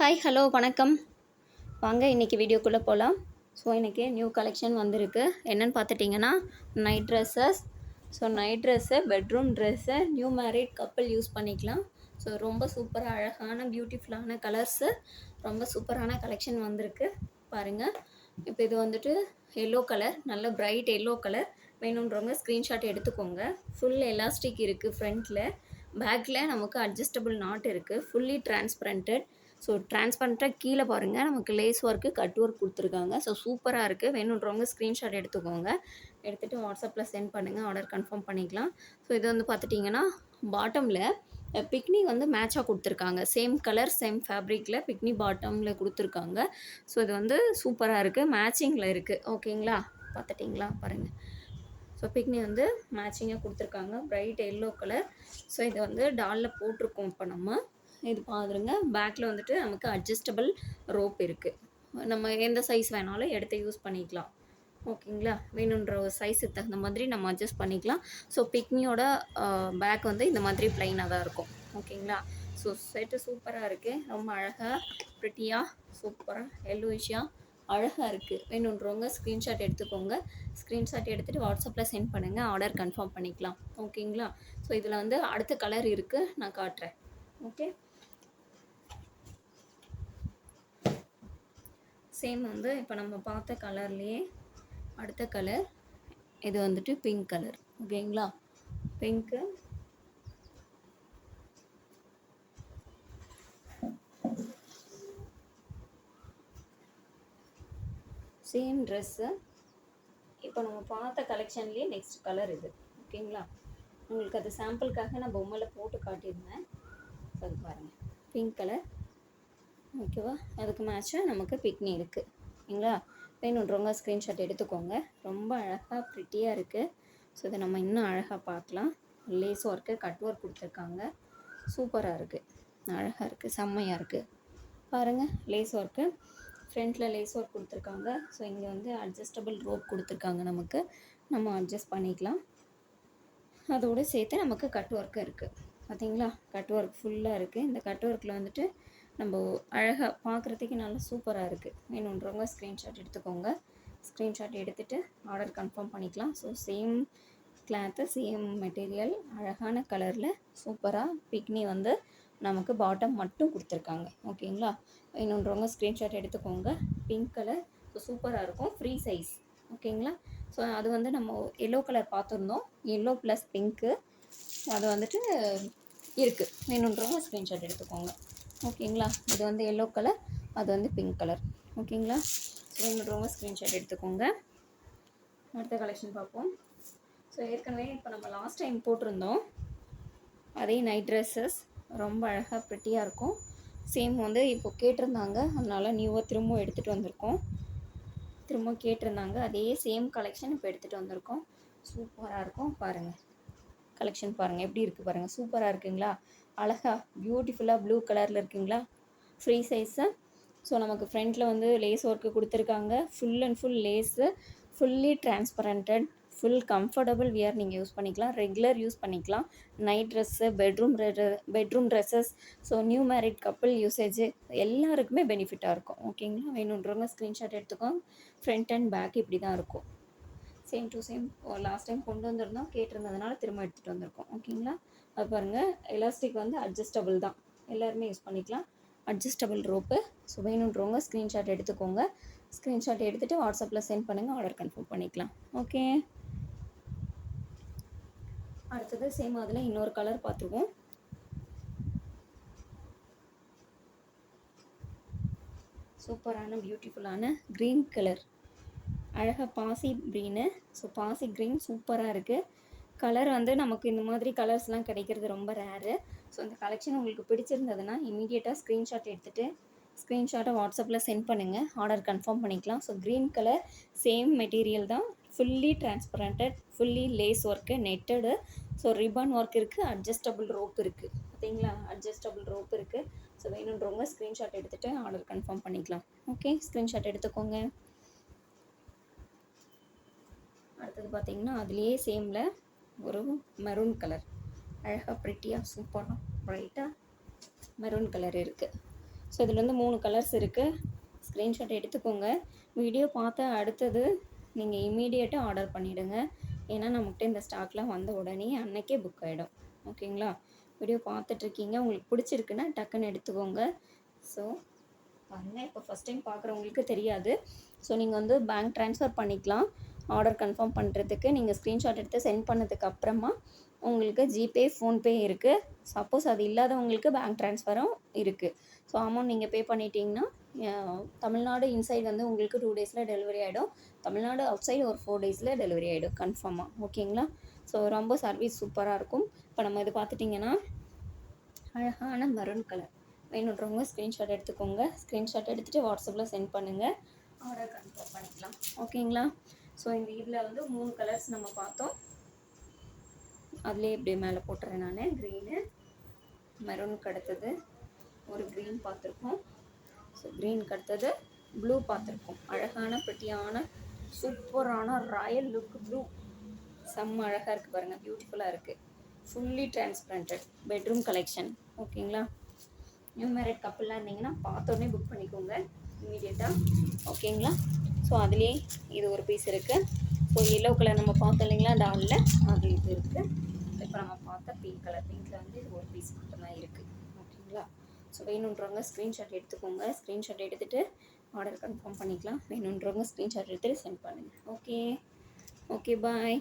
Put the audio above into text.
Hi hello வணக்கம். வாங்க இன்றைக்கி வீடியோக்குள்ளே போகலாம். ஸோ இன்றைக்கி நியூ கலெக்ஷன் வந்திருக்கு. என்னென்னு பார்த்துட்டிங்கன்னா night dresses. So night dress, bedroom dress, new married couple use பண்ணிக்கலாம். ஸோ ரொம்ப சூப்பராக அழகான பியூட்டிஃபுல்லான கலர்ஸு, ரொம்ப சூப்பரான கலெக்ஷன் வந்திருக்கு பாருங்கள். இப்போ இது வந்துட்டு எல்லோ கலர், நல்ல பிரைட் எல்லோ கலர். வேணுன்றவங்க ஸ்க்ரீன்ஷாட் எடுத்துக்கோங்க. ஃபுல் எலாஸ்டிக் இருக்குது ஃப்ரண்ட்டில். பேக்கில் நமக்கு அட்ஜஸ்டபிள் நாட் இருக்குது. ஃபுல்லி டிரான்ஸ்பரண்டட். ஸோ டிரான்ஸ்பரண்ட்டாக கீழே பாருங்கள், நமக்கு லேஸ் ஒர்க்கு கட் ஒர்க் கொடுத்துருக்காங்க. ஸோ சூப்பராக இருக்குது. வேணுன்றவங்க ஸ்க்ரீன்ஷாட் எடுத்துக்கோங்க. எடுத்துகிட்டு வாட்ஸ்அப்பில் சென்ட் பண்ணுங்கள், ஆர்டர் கன்ஃபார்ம் பண்ணிக்கலாம். ஸோ இது வந்து பார்த்துட்டிங்கன்னா பாட்டமில் பிக்னி வந்து மேட்சாக கொடுத்துருக்காங்க. சேம் கலர் சேம் ஃபேப்ரிக்கில் பிக்னி பாட்டமில் கொடுத்துருக்காங்க. ஸோ இது வந்து சூப்பராக இருக்குது, மேட்சிங்கில் இருக்குது. ஓகேங்களா, பார்த்துட்டிங்களா பாருங்கள். ஸோ பிக்னி வந்து மேட்சிங்காக கொடுத்துருக்காங்க, பிரைட் எல்லோ கலர். ஸோ இது வந்து டாலில் போட்டிருக்கோம். இப்போ நம்ம இது பாருங்க, பேக்கில் வந்துட்டு நமக்கு அட்ஜஸ்டபிள் ரோப் இருக்குது. நம்ம எந்த சைஸ் வேணாலும் எடுத்து யூஸ் பண்ணிக்கலாம். ஓகேங்களா, வேணுன்ற ஒரு சைஸுக்கு தகுந்த மாதிரி நம்ம அட்ஜஸ்ட் பண்ணிக்கலாம். ஸோ பிக்னியோட பேக் வந்து இந்த மாதிரி ப்ளைனாக தான் இருக்கும். ஓகேங்களா, ஸோ செட்டு சூப்பராக இருக்குது. ரொம்ப அழகாக ப்ரிட்டியாக சூப்பராக எல்லோயிஷாக அழகாக இருக்குது. வேணுன்றவங்க ஸ்க்ரீன்ஷாட் எடுத்துக்கோங்க. ஸ்க்ரீன்ஷாட் எடுத்துகிட்டு வாட்ஸ்அப்பில் சென்ட் பண்ணுங்கள், ஆர்டர் கன்ஃபார்ம் பண்ணிக்கலாம். ஓகேங்களா, ஸோ இதில் வந்து அடுத்த கலர் இருக்குது, நான் காட்டுறேன். ஓகே, சேம் வந்து இப்போ நம்ம பார்த்த கலர்லேயே அடுத்த கலர் இது வந்துட்டு பிங்க் கலர். ஓகேங்களா, பிங்க்கு சேம் ட்ரெஸ்ஸு. இப்போ நம்ம பார்த்த கலெக்ஷன்லேயே நெக்ஸ்ட் கலர் இது. ஓகேங்களா, உங்களுக்கு அது சாம்பிளுக்காக நான் பொம்மையில் போட்டு காட்டியிருந்தேன். ஸோ அது பாருங்கள், பிங்க் கலர். ஓகேவா, அதுக்கு மேட்சாக நமக்கு பிக்னி இருக்குது. ஓகேங்களா, வேணுன்றவங்க ஸ்க்ரீன்ஷாட் எடுத்துக்கோங்க. ரொம்ப அழகாக ப்ரிட்டியாக இருக்குது. ஸோ இதை நம்ம இன்னும் அழகாக பார்க்கலாம். லேஸ் ஒர்க்கு கட் ஒர்க் கொடுத்துருக்காங்க. சூப்பராக இருக்குது, அழகாக இருக்குது, செம்மையாக இருக்குது. பாருங்கள், லேஸ் ஒர்க்கு ஃப்ரண்ட்டில் லேஸ் ஒர்க் கொடுத்துருக்காங்க. ஸோ இங்கே வந்து அட்ஜஸ்டபிள் ரோப் கொடுத்துருக்காங்க. நமக்கு நம்ம அட்ஜஸ்ட் பண்ணிக்கலாம். அதோடு சேர்த்து நமக்கு கட் ஒர்க்கு இருக்குது. பார்த்தீங்களா, கட் ஒர்க் ஃபுல்லாக இருக்குது. இந்த கட் ஒர்க்கில் வந்துட்டு நம்ம அழகாக பார்க்குறதுக்கு நல்லா சூப்பராக இருக்குது. வேணுன்றவங்க ஸ்க்ரீன்ஷாட் எடுத்துக்கோங்க. ஸ்க்ரீன்ஷாட் எடுத்துகிட்டு ஆர்டர் கன்ஃபார்ம் பண்ணிக்கலாம். So same cloth, same material, அழகான கலரில் சூப்பராக பிக்னி வந்து நமக்கு பாட்டம் மட்டும் கொடுத்துருக்காங்க. ஓகேங்களா, வேணுன்றவங்க ஸ்க்ரீன்ஷாட் எடுத்துக்கோங்க. பிங்க் கலர், ஸோ சூப்பராக இருக்கும், ஃப்ரீ சைஸ். ஓகேங்களா, ஸோ அது வந்து நம்ம எல்லோ கலர் பார்த்துருந்தோம், எல்லோ ப்ளஸ் பிங்க்கு அது வந்துட்டு இருக்குது. வேணுன்றவங்க ஸ்க்ரீன்ஷாட் எடுத்துக்கோங்க. ஓகேங்களா, இது வந்து எல்லோ கலர், அது வந்து பிங்க் கலர். ஓகேங்களா, வேணுன்றவங்க ஸ்க்ரீன்ஷாட் எடுத்துக்கோங்க. அடுத்த கலெக்ஷன் பார்ப்போம். ஸோ ஏற்கனவே இப்போ நம்ம லாஸ்ட் டைம் போட்டிருந்தோம் அதே நைட் ட்ரெஸ்ஸஸ், ரொம்ப அழகாக ப்ரிட்டியாக இருக்கும். சேம் வந்து இப்போ கேட்டிருந்தாங்க, அதனால் நியூவாக திரும்பவும் எடுத்துகிட்டு வந்திருக்கோம். திரும்ப கேட்டிருந்தாங்க, அதே சேம் கலெக்ஷன் இப்போ எடுத்துகிட்டு வந்திருக்கோம். சூப்பராக இருக்கும். பாருங்கள் கலெக்ஷன், பாருங்கள் எப்படி இருக்குது பாருங்கள், சூப்பராக இருக்குங்களா, அழகாக பியூட்டிஃபுல்லாக ப்ளூ கலரில் இருக்குங்களா, ஃப்ரீ சைஸு. ஸோ நமக்கு ஃப்ரண்ட்டில் வந்து லேஸ் ஒர்க்கு கொடுத்துருக்காங்க. Full and full lace, fully transparented, full comfortable wear நீங்கள் யூஸ் பண்ணிக்கலாம், ரெகுலர் யூஸ் பண்ணிக்கலாம். Night dress, bedroom dresses, so new married couple usage எல்லாருக்குமே பெனிஃபிட்டாக இருக்கும். ஓகேங்களா, வேணுன்றவங்க ஸ்க்ரீன்ஷாட் எடுத்துக்கோங்க. ஃப்ரண்ட் அண்ட் பேக் இப்படி தான் இருக்கும். Same to same last time கொண்டு வந்திருந்தோம், கேட்டிருந்ததுனால திரும்ப எடுத்துகிட்டு வந்திருக்கோம். ஓகேங்களா, அது பாருங்கள், எலாஸ்டிக் வந்து அட்ஜஸ்டபிள் தான், எல்லாருமே யூஸ் பண்ணிக்கலாம். Adjustable rope. ஸோ வேணுன்றவங்க ஸ்க்ரீன்ஷாட் எடுத்துக்கோங்க. ஸ்க்ரீன்ஷாட் எடுத்துகிட்டு வாட்ஸ்அப்பில் சென்ட் பண்ணுங்கள், ஆர்டர் கன்ஃபார்ம் பண்ணிக்கலாம். ஓகே, அடுத்தது சேம் அதில் இன்னொரு கலர் பார்த்துருவோம். சூப்பரான பியூட்டிஃபுல்லான க்ரீன் கலர், அழகாக பாசி க்ரீனு. ஸோ பாசி க்ரீன் சூப்பராக இருக்குது. கலர் வந்து நமக்கு இந்த மாதிரி கலர்ஸ்லாம் கிடைக்கிறது ரொம்ப ரேரு. ஸோ இந்த கலெக்ஷன் உங்களுக்கு பிடிச்சிருந்ததுன்னா இமீடியட்டாக ஸ்க்ரீன்ஷாட் எடுத்துகிட்டு ஸ்க்ரீன்ஷாட்டை வாட்ஸ்அப்பில் சென்ட் பண்ணுங்கள், ஆர்டர் கன்ஃபார்ம் பண்ணிக்கலாம். So green colour, same material தான், fully transparent, fully lace work, netted. So ribbon work இருக்குது, அட்ஜஸ்டபிள் ரோப் இருக்குது. பார்த்தீங்களா, அட்ஜஸ்டபிள் ரோப் இருக்குது. ஸோ வேணுன்றவங்க ஸ்க்ரீன்ஷாட் எடுத்துகிட்டு ஆர்டர் கன்ஃபார்ம் பண்ணிக்கலாம். ஓகே, ஸ்க்ரீன்ஷாட் எடுத்துக்கோங்க. அடுத்தது பார்த்திங்கன்னா அதுலேயே சேமில் ஒரு மெரூன் கலர், அழகாக ப்ரிட்டியாக சூப்பராக ப்ரைட்டாக மெரூன் கலர் இருக்குது. ஸோ இதில் வந்து 3 கலர்ஸ் இருக்குது. ஸ்க்ரீன்ஷாட் எடுத்துக்கோங்க. வீடியோ பார்த்த அடுத்தது நீங்கள் இம்மீடியட்டாக ஆர்டர் பண்ணிவிடுங்க. ஏன்னா நம்மகிட்ட இந்த ஸ்டாக்லாம் வந்த உடனே அன்னைக்கே புக் ஆகிடும். ஓகேங்களா? வீடியோ பார்த்துட்ருக்கீங்க, உங்களுக்கு பிடிச்சிருக்குன்னா டக்குன்னு எடுத்துக்கோங்க. ஸோ பாருங்கள், இப்போ ஃபஸ்ட் டைம் பார்க்குறவங்களுக்கு தெரியாது. ஸோ நீங்கள் வந்து பேங்க் ட்ரான்ஸ்ஃபர் பண்ணிக்கலாம். ஆர்டர் கன்ஃபார்ம் பண்ணுறதுக்கு நீங்கள் ஸ்க்ரீன்ஷாட் எடுத்து சென்ட் பண்ணதுக்கு அப்புறமா உங்களுக்கு ஜிபே, ஃபோன்பே இருக்குது. சப்போஸ் அது இல்லாதவங்களுக்கு பேங்க் ட்ரான்ஸ்ஃபரும் இருக்குது. ஸோ அமௌண்ட் நீங்கள் பே பண்ணிட்டீங்கன்னா தமிழ்நாடு இன்சைட் வந்து உங்களுக்கு 2 டேஸில் டெலிவரி ஆகிடும். தமிழ்நாடு அவுட் சைடு ஒரு 4 டேஸில் டெலிவரி ஆகிடும் கன்ஃபார்மாக. ஓகேங்களா? ஸோ ரொம்ப சர்வீஸ் சூப்பராக இருக்கும். இப்போ நம்ம இது பார்த்துட்டிங்கன்னா அழகான மெரூன் கலர் வேணுன்றவங்க ஸ்க்ரீன்ஷாட் எடுத்துக்கோங்க. ஸ்க்ரீன்ஷாட் எடுத்துகிட்டு வாட்ஸ்அப்பில் சென்ட் பண்ணுங்கள். ஆர்டர் கன்ஃபார்ம் பண்ணிக்கலாம். ஓகேங்களா? ஸோ இந்த இதில் வந்து 3 கலர்ஸ் நம்ம பார்த்தோம். அதுலேயே இப்படி மேலே போட்டுறேன் நான். க்ரீனு, மெரூனுக்கு அடுத்தது ஒரு க்ரீன் பார்த்துருக்கோம். ஸோ க்ரீனுக்கு அடுத்தது ப்ளூ பார்த்துருக்கோம். அழகான ப்ரிட்டியான சூப்பரான ராயல் லுக் ப்ளூ. செம்ம அழகாக இருக்குது பாருங்கள், பியூட்டிஃபுல்லாக இருக்குது. Fully transparent bedroom collection. ஓகேங்களா? நியூ மேரிட் கப்புளாக இருந்தீங்கன்னா பார்த்தோன்னே புக் பண்ணிக்கோங்க இமீடியட்டாக. ஓகேங்களா? ஸோ அதுலேயே இது ஒரு பீஸ் இருக்குது. ஸோ எல்லோ கலர் நம்ம பார்த்தோம் இல்லைங்களா டாலில், அது இது இருக்குது. இப்போ நம்ம பார்த்த பிங்க் கலர், பிங்க்கில் வந்து இது ஒரு பீஸ் மட்டும்தான் இருக்குது. ஓகேங்களா? ஸோ வேணுன்றவங்க ஸ்க்ரீன்ஷாட் எடுத்துக்கோங்க. ஸ்க்ரீன்ஷாட் எடுத்துகிட்டு ஆர்டர் கன்ஃபார்ம் பண்ணிக்கலாம். வேணுன்றவங்க ஸ்க்ரீன்ஷாட் எடுத்துகிட்டு சென்ட் பண்ணுங்கள். ஓகே, பாய்.